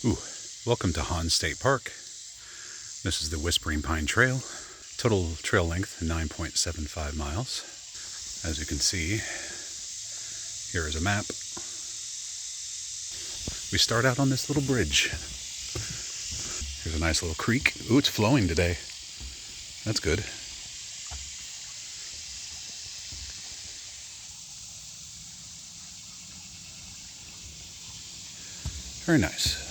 Ooh, welcome to Hawn State Park. This is the Whispering Pine Trail. Total trail length 9.75 miles. As you can see, here is a map. We start out on this little bridge. Here's a nice little creek. Ooh, it's flowing today. That's good. Very nice.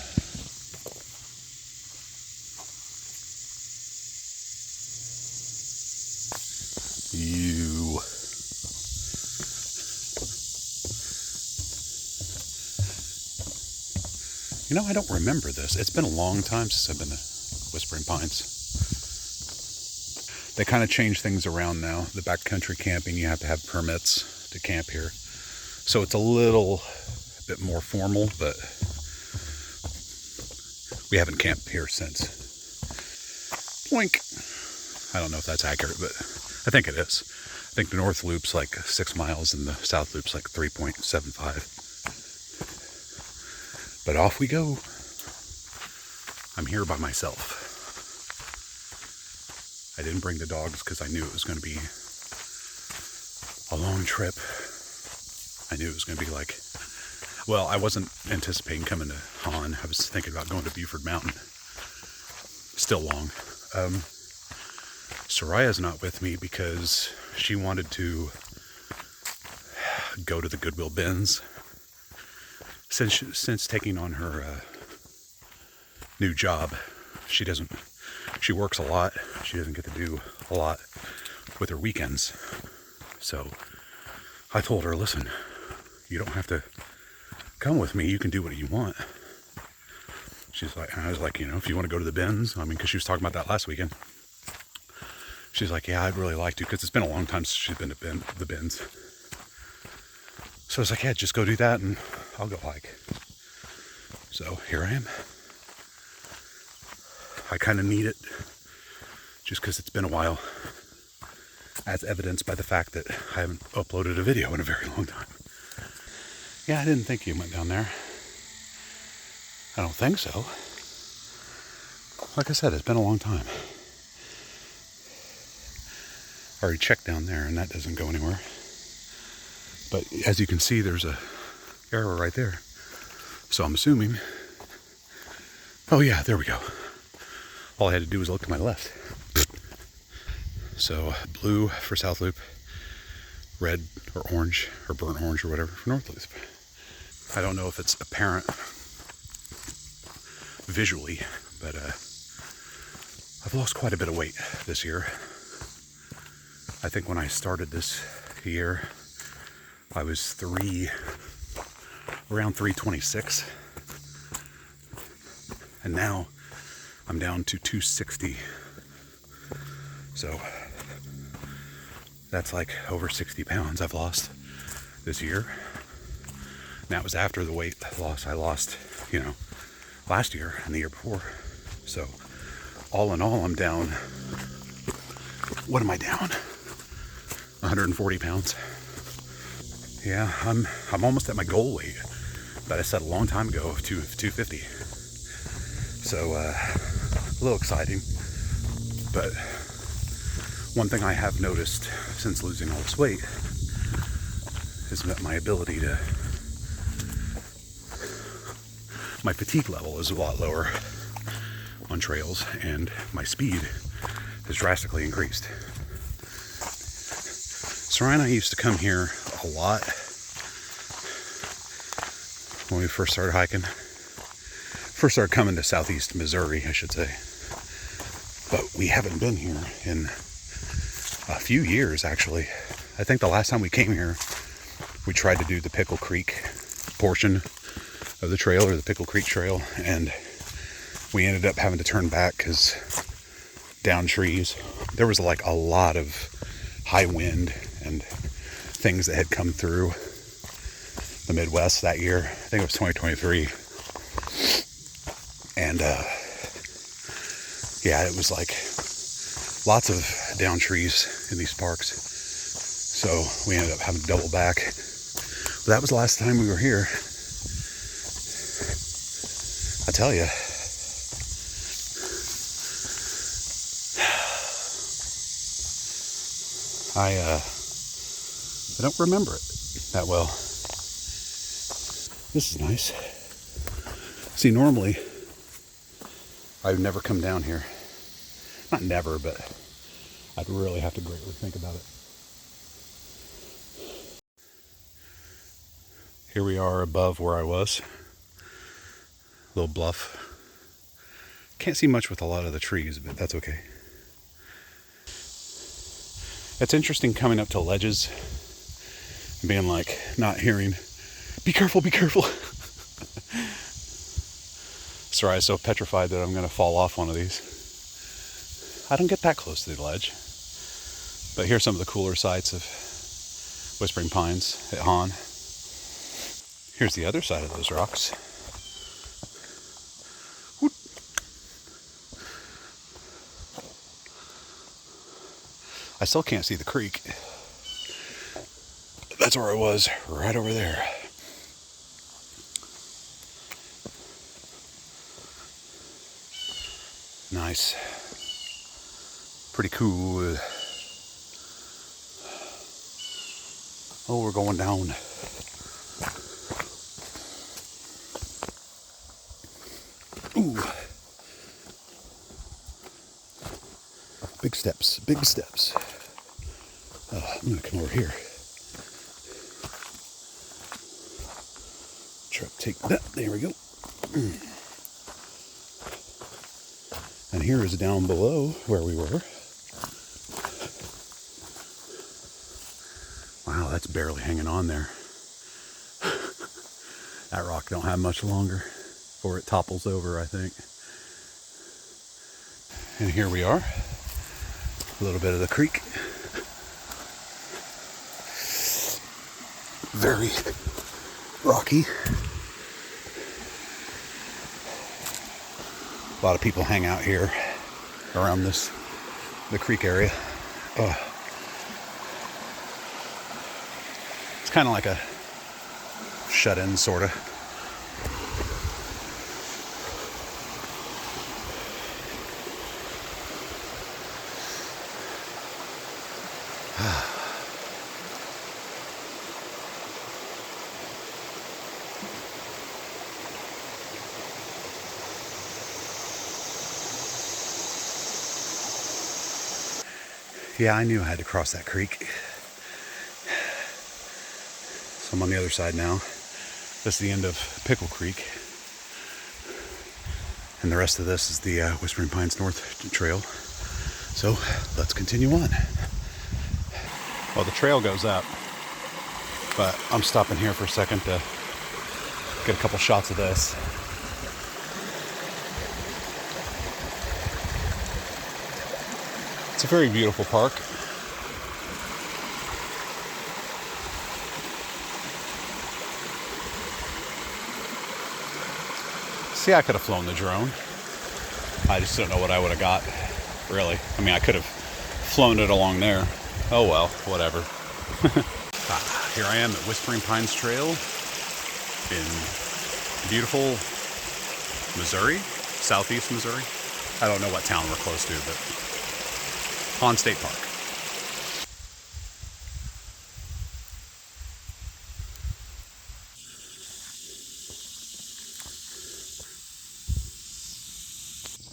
You know, I don't remember this. It's been a long time since I've been to Whispering Pines. They kind of change things around now. The backcountry camping, you have to have permits to camp here. So it's a little bit more formal, but we haven't camped here since. Boink. I don't know if that's accurate, but I think it is. I think the north loop's like 6 miles and the south loop's like 3.75. But off we go. I'm here by myself. I didn't bring the dogs because I knew it was going to be a long trip. I knew it was going to be like, well, I wasn't anticipating coming to Hawn. I was thinking about going to Buford Mountain. Still long. Soraya's not with me because she wanted to go to the Goodwill bins. Since taking on her new job, she works a lot. She doesn't get to do a lot with her weekends. So I told her, listen, you don't have to come with me. You can do what you want. She's like, and I was like, you know, if you want to go to the bins, I mean, because she was talking about that last weekend. She's like, yeah, I'd really like to, because it's been a long time since she's been to the bins. So I was like, yeah, just go do that and I'll go hike. So here I am. I kind of need it just because it's been a while, as evidenced by the fact that I haven't uploaded a video in a very long time. Yeah, I didn't think you went down there. I don't think so. Like I said, it's been a long time. I already checked down there and that doesn't go anywhere. But as you can see, there's a arrow right there. So I'm assuming, oh yeah, there we go. All I had to do was look to my left. So blue for South Loop, red or orange or burnt orange or whatever for North Loop. I don't know if it's apparent visually, but I've lost quite a bit of weight this year. I think when I started this year, I was around 326, and now I'm down to 260. So that's like over 60 pounds I've lost this year. And that was after the weight loss I lost, last year and the year before. So all in all, I'm down. What am I down? 140 pounds. Yeah, I'm almost at my goal weight that I set a long time ago of 250. So a little exciting. But one thing I have noticed since losing all this weight is that my ability to, my fatigue level is a lot lower on trails, and my speed has drastically increased. Soraya and I used to come here a lot when we first started hiking. First started coming to southeast Missouri, I should say. But we haven't been here in a few years, actually. I think the last time we came here, we tried to do the Pickle Creek portion of the trail, or the Pickle Creek Trail, and we ended up having to turn back because down trees. There was like a lot of high wind and things that had come through the Midwest that year. I think it was 2023. And yeah, it was like lots of down trees in these parks. So we ended up having to double back. But that was the last time we were here. I tell you, I don't remember it that well. This is nice. See, normally I would never come down here. Not never, but I'd really have to greatly think about it. Here we are above where I was. Little bluff. Can't see much with a lot of the trees, but that's okay. It's interesting coming up to ledges and being like, not hearing, be careful, be careful. Sorry, I'm so petrified that I'm going to fall off one of these. I don't get that close to the ledge. But here's some of the cooler sights of Whispering Pines at Hawn. Here's the other side of those rocks. I still can't see the creek. That's where I was, right over there. Nice. Pretty cool. Oh, we're going down. Ooh. Big steps, big steps. I'm gonna come over here. Try to take that, there we go. And here is down below where we were. Wow, that's barely hanging on there. That rock don't have much longer, or it topples over, I think. And here we are, a little bit of the creek. Very rocky. A lot of people hang out here around the creek area. It's kind of like a shut-in, sort of. Yeah, I knew I had to cross that creek. So I'm on the other side now. This is the end of Pickle Creek. And the rest of this is the Whispering Pines North Trail. So let's continue on. Well, the trail goes up, but I'm stopping here for a second to get a couple shots of this. It's a very beautiful park. See, I could have flown the drone. I just don't know what I would have got, really. I mean, I could have flown it along there. Oh well, whatever. Here I am at Whispering Pines Trail in beautiful Missouri, southeast Missouri. I don't know what town we're close to, but Hawn State Park.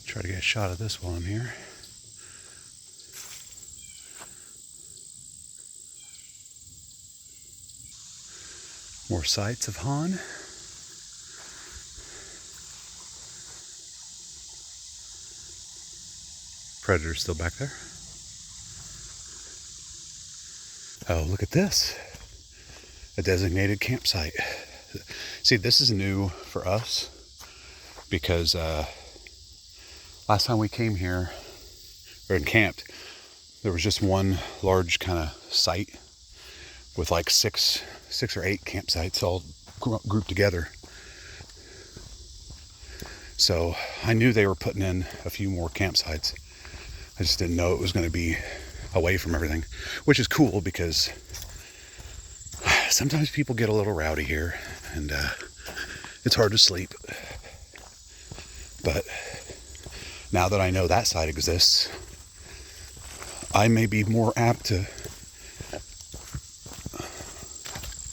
Try to get a shot of this while I'm here. More sights of Hawn. Predator's still back there. Oh, look at this. A designated campsite. See, this is new for us because last time we came here or encamped, there was just one large kind of site with like six or eight campsites all grouped together. So I knew they were putting in a few more campsites. I just didn't know it was going to be away from everything, which is cool because sometimes people get a little rowdy here and it's hard to sleep. But now that I know that side exists, I may be more apt to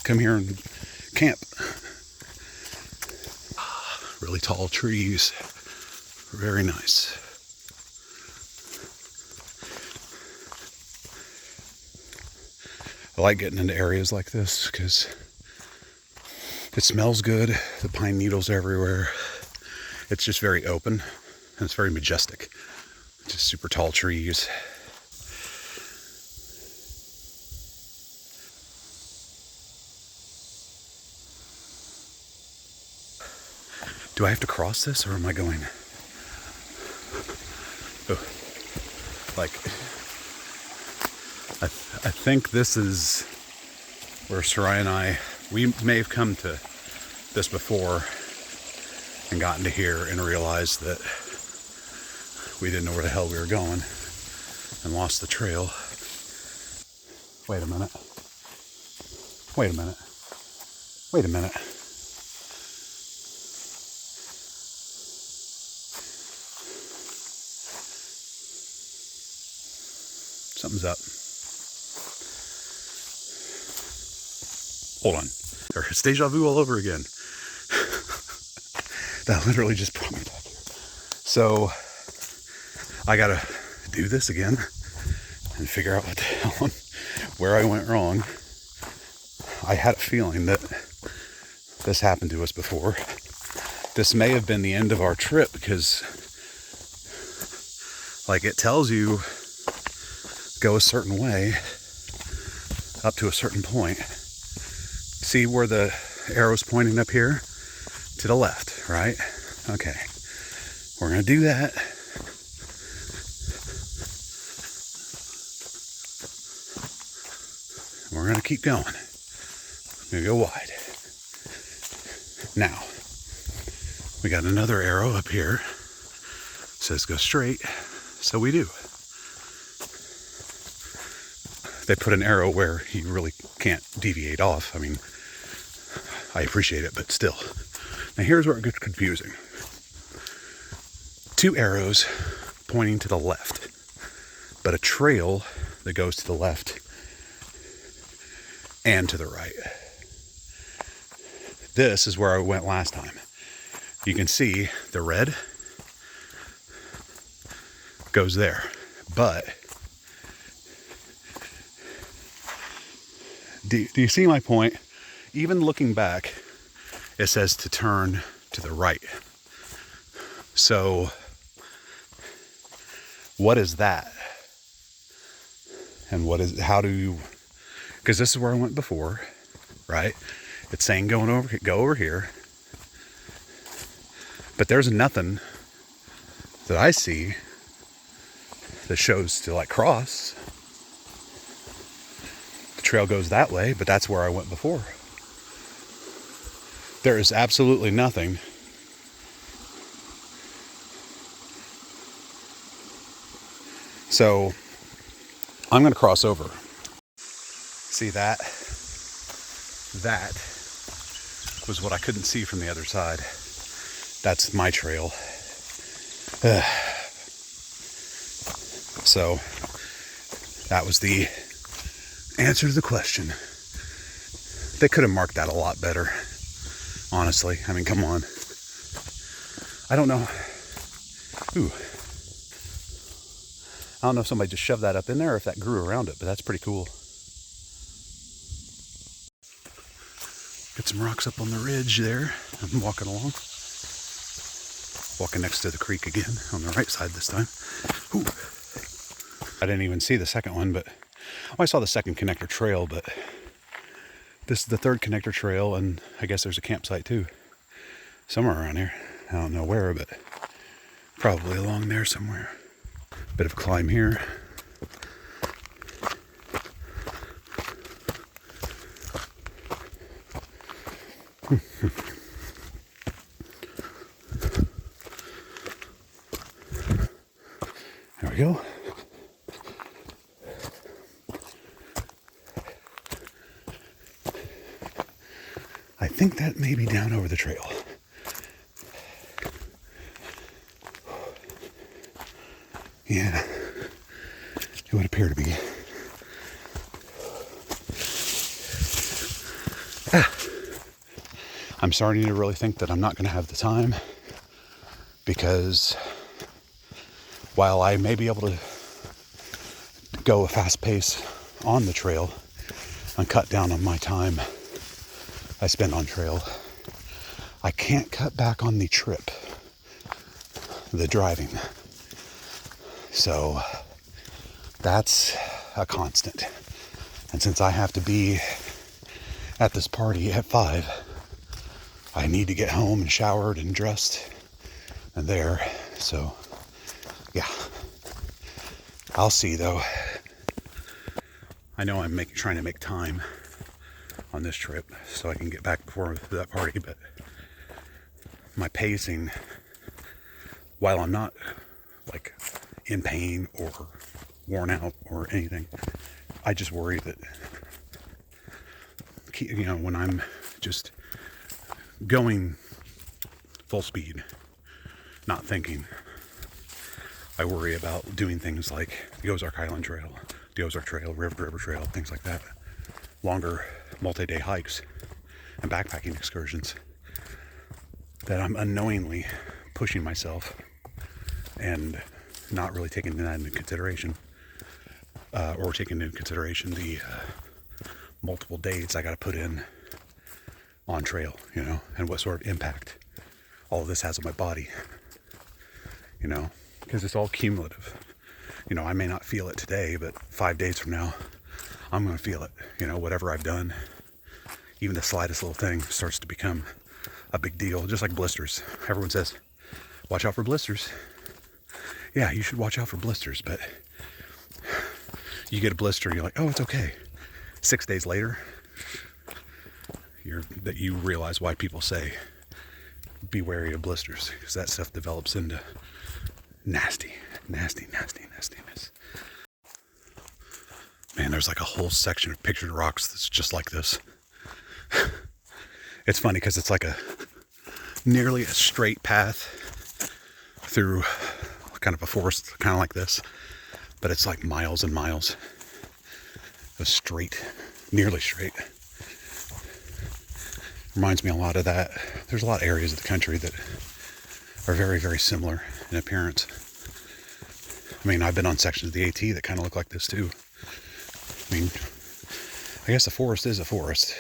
come here and camp. Really tall trees. Very nice. I like getting into areas like this because it smells good. The pine needles everywhere. It's just very open and it's very majestic. Just super tall trees. Do I have to cross this or am I going? Oh, like, I think this is where Sarai and I, we may have come to this before and gotten to here and realized that we didn't know where the hell we were going and lost the trail. Wait a minute. Wait a minute. Wait a minute. Something's up. Hold on. It's deja vu all over again. That literally just brought me back here. So I gotta do this again and figure out what the hell, where I went wrong. I had a feeling that this happened to us before. This may have been the end of our trip because, like, it tells you go a certain way up to a certain point. See where the arrow's pointing up here? To the left, right? Okay. We're gonna do that. We're gonna keep going. We're gonna go wide. Now, we got another arrow up here. It says go straight, so we do. They put an arrow where you really can't deviate off. I mean, I appreciate it, but still. Now here's where it gets confusing. 2 arrows pointing to the left, but a trail that goes to the left and to the right. This is where I went last time. You can see the red goes there, but do you see my point? Even looking back, it says to turn to the right. So what is that? And how do you, because this is where I went before, right? It's saying go over here. But there's nothing that I see that shows to like cross. The trail goes that way, but that's where I went before. There is absolutely nothing. So I'm going to cross over. See that? That was what I couldn't see from the other side. That's my trail. So that was the answer to the question. They could have marked that a lot better. Honestly, I mean, come on. I don't know. Ooh. I don't know if somebody just shoved that up in there or if that grew around it, but that's pretty cool. Got some rocks up on the ridge there. I'm walking along. Walking next to the creek again, on the right side this time. Ooh. I didn't even see the second one, but I saw the second connector trail, but this is the third connector trail, and I guess there's a campsite too. Somewhere around here. I don't know where, but probably along there somewhere. Bit of a climb here. There we go. I think that may be down over the trail. Yeah, it would appear to be. I'm starting to really think that I'm not going to have the time, because while I may be able to go a fast pace on the trail and cut down on my time I spend on trail, I can't cut back on the trip, the driving. So that's a constant. And since I have to be at this party at 5, I need to get home and showered and dressed and there. So yeah, I'll see though. I know I'm trying to make time on this trip so I can get back before that party, but my pacing, while I'm not like in pain or worn out or anything, I just worry that, you know, when I'm just going full speed, not thinking, I worry about doing things like the Ozark Island Trail, the Ozark Trail, River Trail, things like that. Longer multi-day hikes and backpacking excursions that I'm unknowingly pushing myself and not really taking that into consideration, or taking into consideration the multiple days I got to put in on trail, you know, and what sort of impact all of this has on my body, you know, because it's all cumulative. You know, I may not feel it today, but 5 days from now, I'm going to feel it. You know, whatever I've done, even the slightest little thing starts to become a big deal, just like blisters. Everyone says, watch out for blisters. Yeah, you should watch out for blisters, but you get a blister, you're like, oh, it's okay. 6 days later, you realize why people say, be wary of blisters, because that stuff develops into nastiness. Man, there's like a whole section of pictured rocks that's just like this. It's funny because it's like nearly a straight path through kind of a forest, kind of like this, but it's like miles and miles of straight, nearly straight. Reminds me a lot of that. There's a lot of areas of the country that are very, very similar in appearance. I mean, I've been on sections of the AT that kind of look like this too. I mean, I guess a forest is a forest.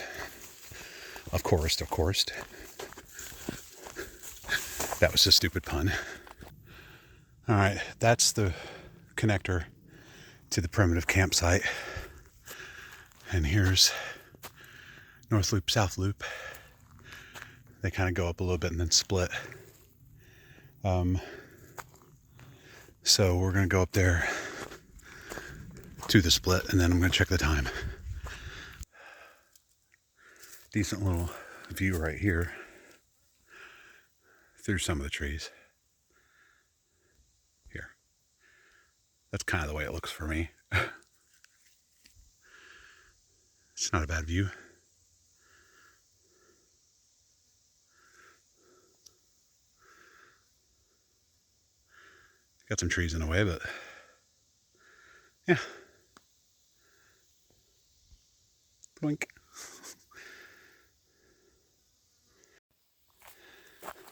Of course. That was a stupid pun. All right, that's the connector to the primitive campsite. And here's North Loop, South Loop. They kind of go up a little bit and then split. So we're going to go up there to the split, and then I'm going to check the time. Decent little view right here through some of the trees. Here. That's kind of the way it looks for me. It's not a bad view. Got some trees in the way, but yeah. Blink.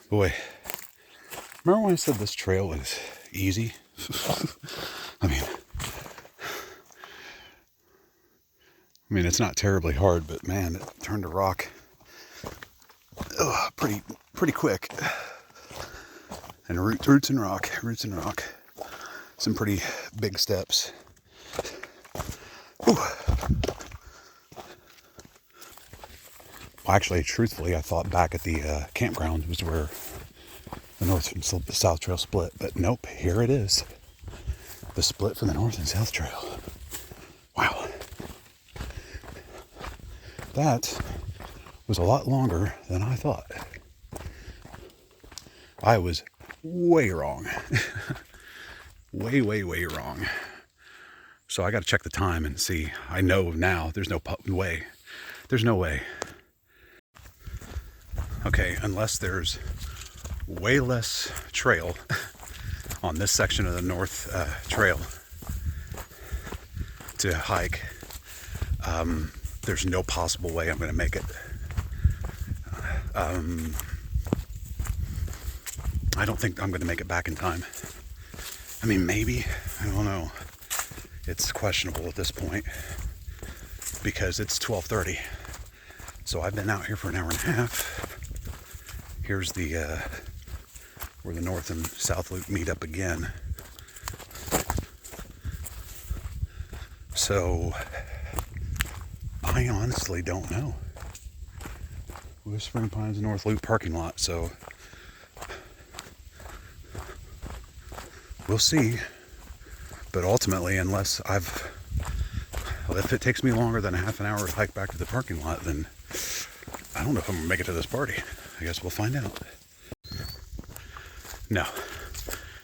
Boy, remember when I said this trail was easy? I mean, it's not terribly hard, but man, it turned to rock pretty quick. And roots and rock. Some pretty big steps. Whew. Well, actually, truthfully, I thought back at the campground was where the North and South Trail split, but nope, here it is. The split for the North and South Trail. Wow. That was a lot longer than I thought. I was way wrong. way wrong. So I got to check the time and see. I know now there's no way. There's no way. Okay, unless there's way less trail on this section of the North Trail to hike. There's no possible way I'm going to make it. I don't think I'm going to make it back in time. I mean, maybe. I don't know. It's questionable at this point because it's 12:30. So I've been out here for an hour and a half. Here's the where the north and south loop meet up again. So I honestly don't know. Whispering Pines North Loop parking lot. So we'll see. But ultimately, if it takes me longer than a half an hour to hike back to the parking lot, then I don't know if I'm gonna make it to this party. I guess we'll find out. No,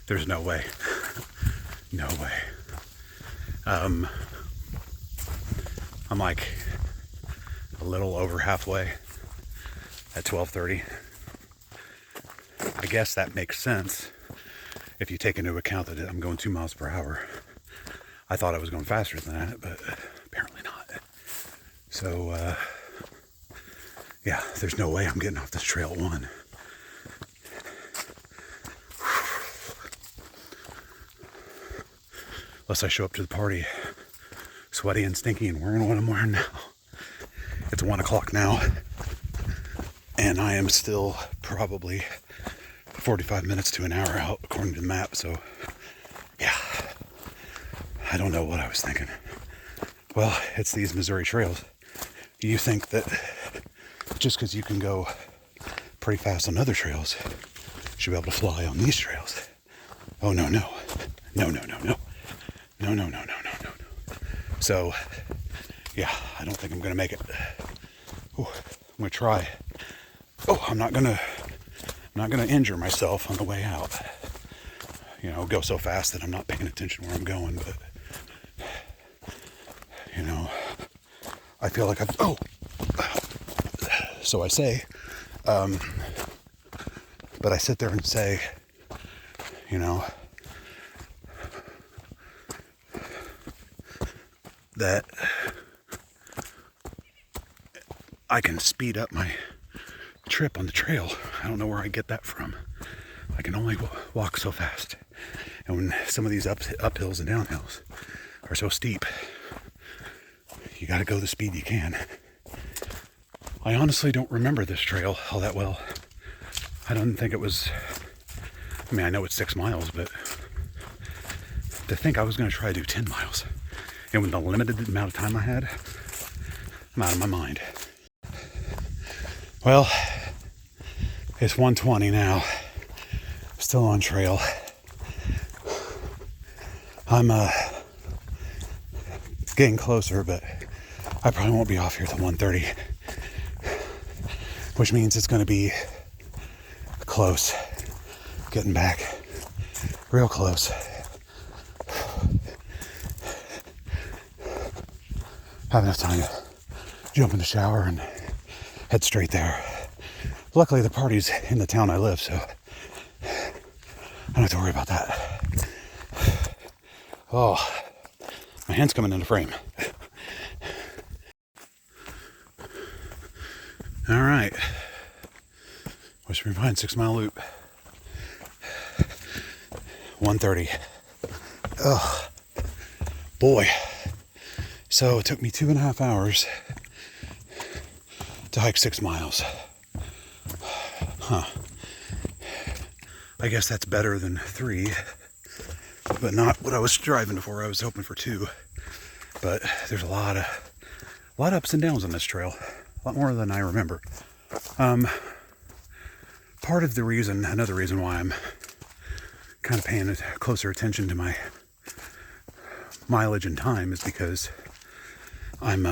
there's no way. No way. I'm like a little over halfway at 12:30. I guess that makes sense if you take into account that I'm going 2 miles per hour. I thought I was going faster than that, but apparently not. So, yeah, there's no way I'm getting off this trail at 1. Unless I show up to the party sweaty and stinky and wearing what I'm wearing now. It's 1 o'clock now, and I am still probably 45 minutes to an hour out according to the map. So yeah, I don't know what I was thinking. Well, it's these Missouri trails. You think that just because you can go pretty fast on other trails, you should be able to fly on these trails. Oh no. So yeah, I don't think I'm gonna make it. Ooh, I'm gonna try. Oh, I'm not gonna injure myself on the way out. You know, go so fast that I'm not paying attention where I'm going, but you know, I feel like so I say, but I sit there and say, you know, that I can speed up my trip on the trail. I don't know where I get that from. I can only walk so fast. And when some of these uphills and downhills are so steep, you got to go the speed you can. I honestly don't remember this trail all that well. I don't think it was, I mean, I know it's 6 miles, but to think I was going to try to do 10 miles. And with the limited amount of time I had, I'm out of my mind. Well, it's 1:20 now. Still on trail. I'm getting closer, but I probably won't be off here till 1:30, which means it's going to be close. Getting back, real close. Have enough time to jump in the shower and head straight there. Luckily, the party's in the town I live, so I don't have to worry about that. Oh, my hand's coming into frame. All right. Whispering Pines 6 mile loop. 1:30. Oh, boy. So it took me 2.5 hours to hike 6 miles. Huh. I guess that's better than 3, but not what I was striving for. I was hoping for 2. But there's a lot of ups and downs on this trail. A lot more than I remember. Part of the reason, another reason why I'm kind of paying closer attention to my mileage and time is because I'm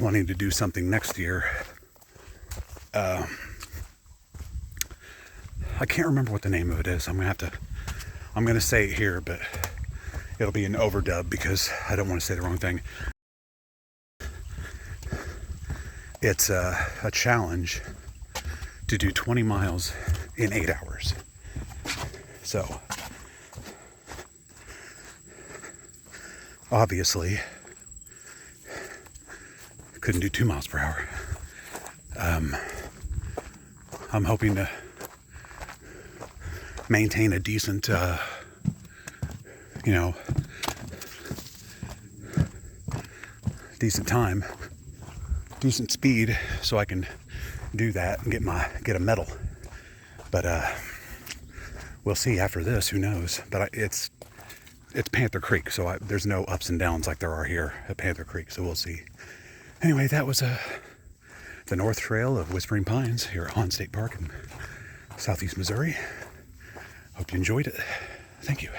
wanting to do something next year. I can't remember what the name of it is. I'm going to say it here, but it'll be an overdub because I don't want to say the wrong thing. It's a challenge to do 20 miles in 8 hours. So, obviously, couldn't do 2 miles per hour. I'm hoping to maintain a decent, decent time, decent speed, so I can do that and get a medal. But we'll see after this. Who knows? But it's Panther Creek, so there's no ups and downs like there are here at Panther Creek. So we'll see. Anyway, that was the North Trail of Whispering Pines here at Hawn State Park in southeast Missouri. Hope you enjoyed it. Thank you.